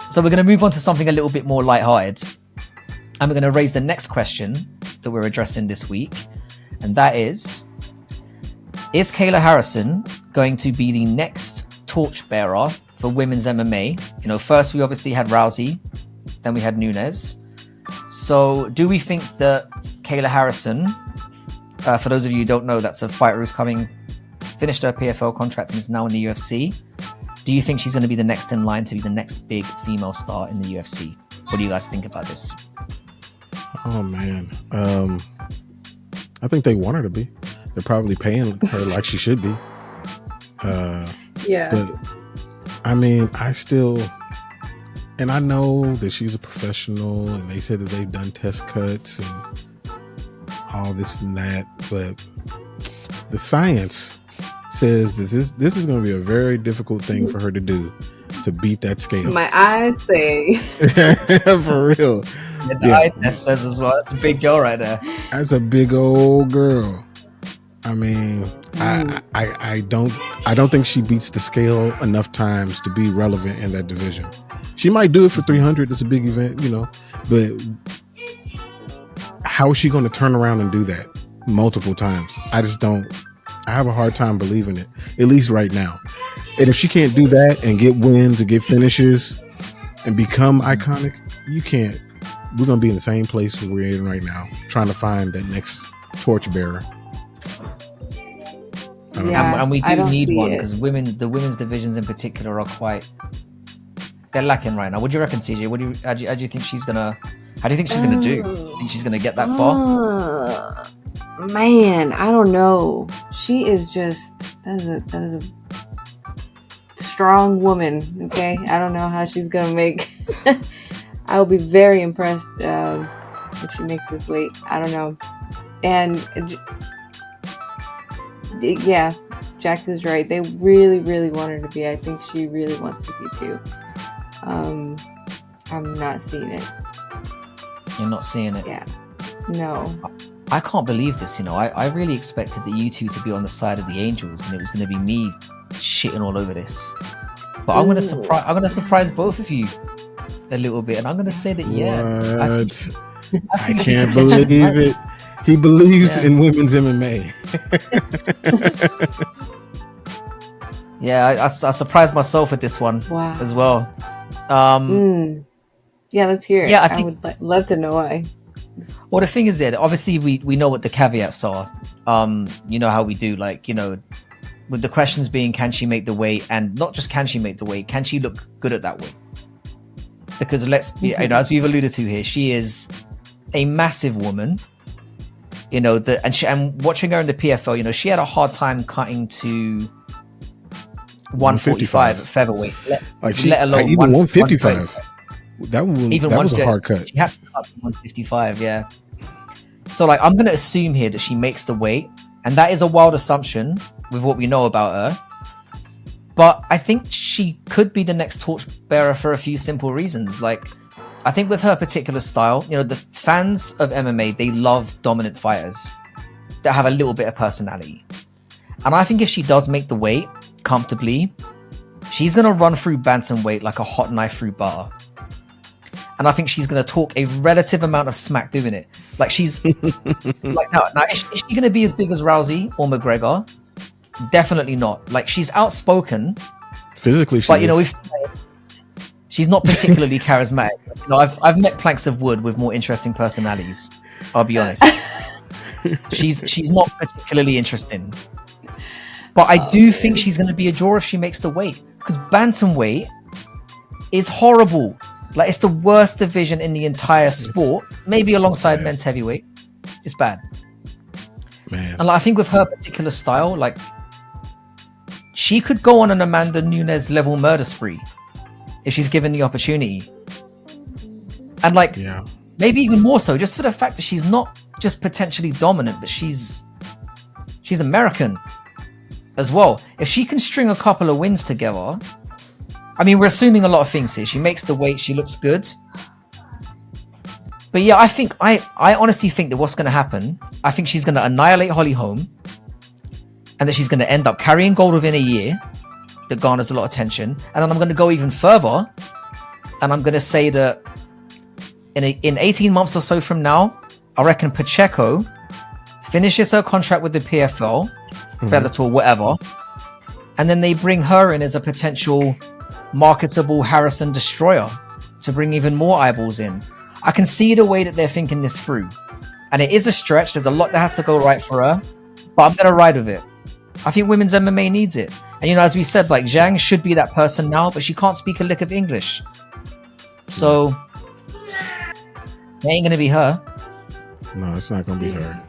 So we're going to move on to something a little bit more lighthearted. And we're going to raise the next question that we're addressing this week. And that is KAYLA Harrison going to be the next torchbearer for women's MMA? You know, first we obviously had Rousey, then we had Nunes. So do we think that KAYLA Harrison, for those of you who don't know, that's a fighter who's finished her PFL contract and is now in the UFC. Do you think she's going to be the next in line to be the next big female star in the UFC? What do you guys think about this? Oh, man. I think they want her to be. They're probably paying her like she should be. Yeah. But, I mean, and I know that she's a professional and they said that they've done test cuts and all this and that, but the science says this is going to be a very difficult thing for her to do, to beat that scale. My eyes say. For real. The eye test says as well. That's a big girl right there. That's a big old girl. I mean, I don't think she beats the scale enough times to be relevant in that division. She might do it for 300. It's a big event, you know, but how is she going to turn around and do that multiple times? I have a hard time believing it, at least right now. And if she can't do that and get wins and get finishes and become iconic, we're going to be in the same place we're in right now, trying to find that next torchbearer. Yeah, and we do need one because the women's divisions in particular they're lacking right now. What do you reckon, CJ? How do you think she's gonna do? Think she's gonna get that far? Man, I don't know. She is just that is a strong woman. Okay, I don't know how she's gonna make. I will be very impressed if she makes this weight. I don't know, and yeah, Jax is right. They really, really want her to be. I think she really wants to be too. I'm not seeing it. You're not seeing it? Yeah. No. I can't believe this, you know. I really expected the you two to be on the side of the Angels and it was going to be me shitting all over this. But I'm going to surprise both of you a little bit, and I'm going to say that I can't believe it. He believes in women's MMA. Yeah, I surprised myself with this one as well. Yeah, let's hear it. Yeah, I would love to know why. Well, the thing is that obviously we know what the caveats are. You know how we do, like, you know, with the questions being, can she make the weight? And not just can she make the weight, can she look good at that weight? Because you know, as we've alluded to here, she is a massive woman. You know, and watching her in the PFL, you know, she had a hard time cutting to 145 at featherweight, let alone even 155. That was a hard cut. She had to cut to 155, yeah. So, like, I'm going to assume here that she makes the weight, and that is a wild assumption with what we know about her. But I think she could be the next torchbearer for a few simple reasons. Like, I think with her particular style, you know, the fans of MMA, they love dominant fighters that have a little bit of personality. And I think if she does make the weight comfortably, she's going to run through bantamweight like a hot knife through butter. And I think she's going to talk a relative amount of smack doing it. Like, she's like, now is she going to be as big as Rousey or McGregor? Definitely not. Like, she's outspoken physically, but you know, she's not particularly charismatic. You know, I've met planks of wood with more interesting personalities. I'll be honest. She's not particularly interesting. But I do think she's going to be a draw if she makes the weight, because bantamweight is horrible. Like, it's the worst division in the entire sport, maybe alongside men's heavyweight. It's bad. Man. And like, I think with her particular style, like, she could go on an Amanda Nunes level murder spree if she's given the opportunity. And like, maybe even more so, just for the fact that she's not just potentially dominant, but she's American as well. If she can string a couple of wins together, I mean, we're assuming a lot of things here. She makes the weight. She looks good. But yeah, I honestly think that what's going to happen, I think she's going to annihilate Holly Holm, and that she's going to end up carrying gold within a year that garners a lot of attention. And then I'm going to go even further, and I'm going to say that in 18 months or so from now, I reckon Pacheco finishes her contract with the PFL, Bellator, whatever, and then they bring her in as a potential marketable Harrison destroyer to bring even more eyeballs in. I can see the way that they're thinking this through, and it is a stretch. There's a lot that has to go right for her, but I'm gonna ride with it. I think women's MMA needs it, and as we said, like, Zhang should be that person now, but she can't speak a lick of English, so it ain't gonna be her. No, it's not gonna be her.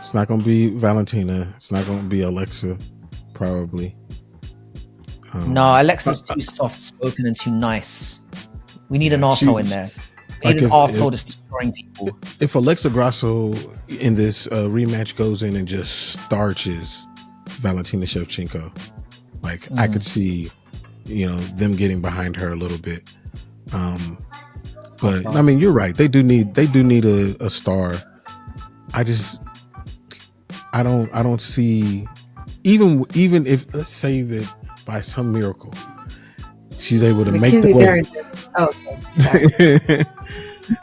It's not gonna be Valentina. It's not gonna be Alexa, probably. No, Alexa's too soft-spoken and too nice. We need an arsehole in there. We need an arsehole that's destroying people. If Alexa Grasso in this rematch goes in and just starches Valentina Shevchenko, like, I could see, them getting behind her a little bit. But I mean, you're right. They do need a star. I don't see, even if, let's say that by some miracle she's able to make the weight. Oh, okay.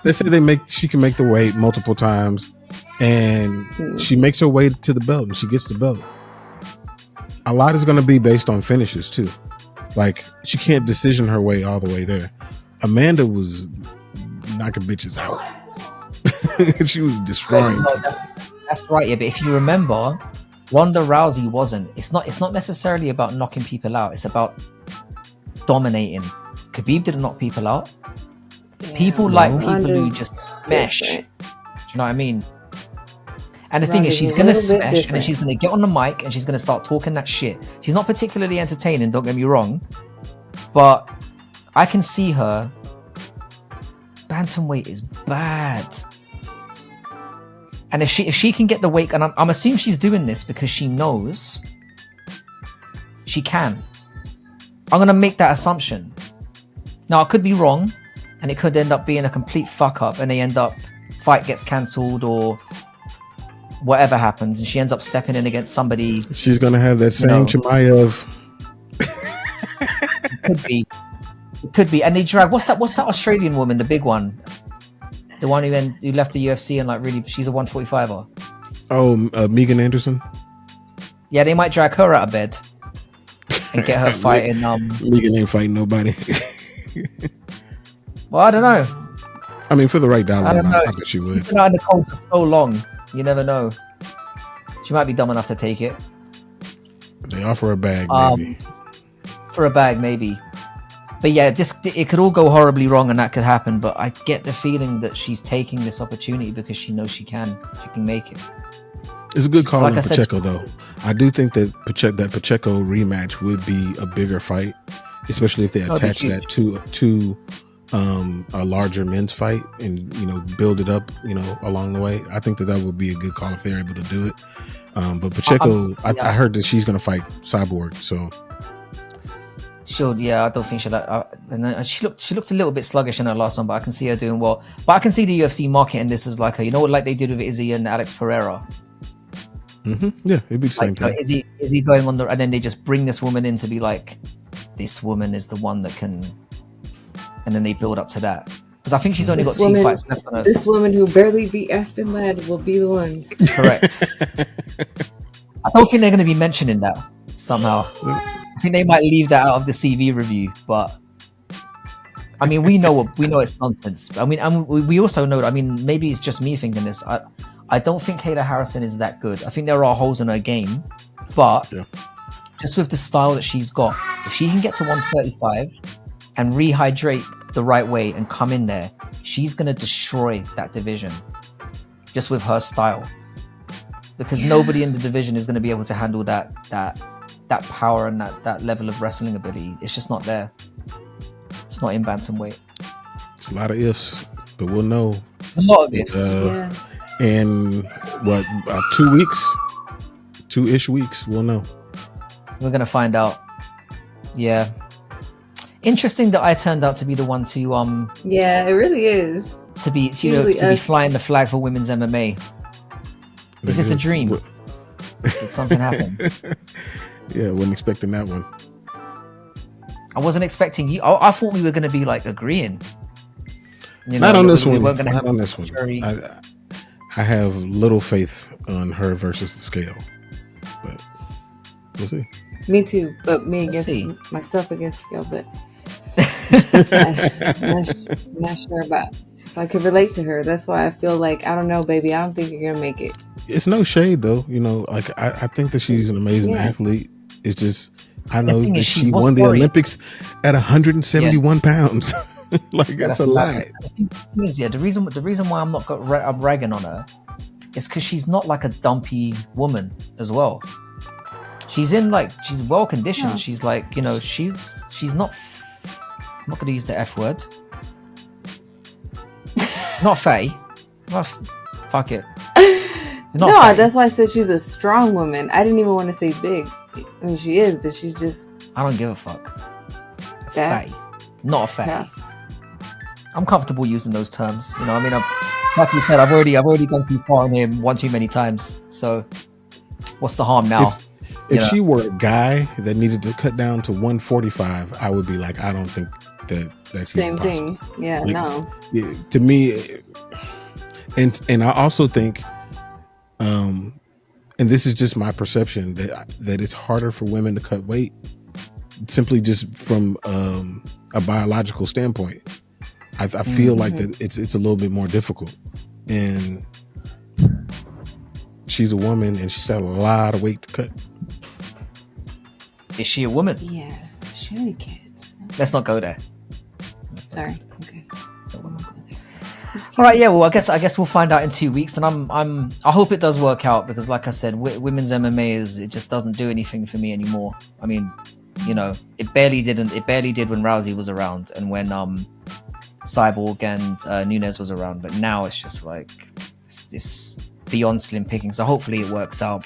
Let's say she can make the weight multiple times, and she makes her way to the belt and she gets the belt. A lot is going to be based on finishes too. Like, she can't decision her way all the way there. Amanda was knocking bitches out. She was destroying. That's right, yeah. But if you remember, Ronda Rousey wasn't. It's not necessarily about knocking people out. It's about dominating. Khabib didn't knock people out. People like people who just smash. Do you know what I mean? And the thing is, she's gonna smash, and then she's gonna get on the mic and she's gonna start talking that shit. She's not particularly entertaining, don't get me wrong, but I can see her. Bantamweight is bad. And if she can get the weight, and I'm assuming she's doing this because she knows she can. I'm gonna make that assumption. Now, I could be wrong, and it could end up being a complete fuck up, and fight gets cancelled or whatever happens, and she ends up stepping in against somebody. She's gonna have that same Chimaev. It could be, and they drag. What's that Australian woman, the big one? The one who left the UFC and, like, really, she's a 145er. Oh, Megan Anderson. Yeah, they might drag her out of bed and get her fighting. Megan ain't fighting nobody. Well, I don't know. I mean, for the right dollar, I don't know. I bet she would. She's been out in the cold for so long. You never know. She might be dumb enough to take it. They offer a bag, maybe. For a bag, maybe. But yeah, it could all go horribly wrong, and that could happen. But I get the feeling that she's taking this opportunity because she knows she can make it. It's a good call on Pacheco, though. I do think that Pacheco rematch would be a bigger fight, especially if they attach that to a larger men's fight and build it up along the way. I think that would be a good call if they're able to do it. But Pacheco, I heard that she's going to fight Cyborg, so. I don't think she looked a little bit sluggish in her last one, but I can see her doing well. But I can see the UFC marketing this as like like they did with Izzy and Alex Pereira. Mm-hmm. Yeah, it'd be the same thing. Is he going on and then they just bring this woman in to be like, this woman is the one that can, and then they build up to that. Because I think she's only got 2 fights left on her. This woman who barely beat Aspen Ladd will be the one. Correct. I don't think they're going to be mentioning that somehow. I think they might leave that out of the CV review, but I mean, we know it's nonsense. I mean, and we also know. I mean, maybe it's just me thinking this. I don't think KAYLA Harrison is that good. I think there are holes in her game, but just with the style that she's got, if she can get to 135 and rehydrate the right way and come in there, she's gonna destroy that division just with her style. Because nobody in the division is gonna be able to handle that power and that level of wrestling ability. It's just not there. It's not in bantamweight. It's a lot of ifs, but we'll know. A lot of ifs. In what, 2 weeks? 2-ish weeks, we'll know. We're gonna find out. Yeah. Interesting that I turned out to be the one to Yeah, it really is. to be It's you know usually to be us. flying the flag for women's MMA. Is this a dream? Did something happen? Yeah, wasn't expecting that one. I wasn't expecting you. I thought we were going to be like agreeing. You Not know, on this we one. weren't gonna Not have on this one. very- I have little faith on her versus the scale, but we'll see. Me too, but me We'll against see. myself against skill, but I'm not sure about. So I could relate to her. That's why I feel like I don't know, baby. I don't think you're gonna make it. It's no shade though, you know. Like I think that she's an amazing Yeah. athlete. It's just I know thing that is, she what's won the worrying- Olympics at 171 pounds. Like that's a lot. The thing is, yeah, the reason why I'm not I'm ragging on her is because she's not like a dumpy woman as well. She's she's well conditioned. No. She's like, you know, she's not. I'm not going to use the F word. Not fey. Fuck it. Not No, fey. that's why I said she's a strong woman. I didn't even want to say big. I mean, she is, but she's just I don't give a fuck. that's Fey, not a fey. tough. I'm comfortable using those terms. You know, I mean, like you said, I've already gone too far on him one too many times. So, what's the harm now? If Yeah. she were a guy that needed to cut down to 145, I would be like, I don't think that's Same even possible. thing. Yeah, Like, no. Yeah, to me, and I also think, and this is just my perception that it's harder for women to cut weight, simply just from a biological standpoint. I feel like that it's a little bit more difficult, and she's a woman and she's got a lot of weight to cut. Is she a woman? Yeah, she only kids. Let's not go there. Sorry. Okay. So we're not going there. All right, yeah. Well, I guess we'll find out in 2 weeks, and I hope it does work out because, like I said, women's MMA it just doesn't do anything for me anymore. I mean, you know, it barely did when Rousey was around and when Cyborg and Nunes was around, but now it's just like it's beyond slim picking. So hopefully it works out.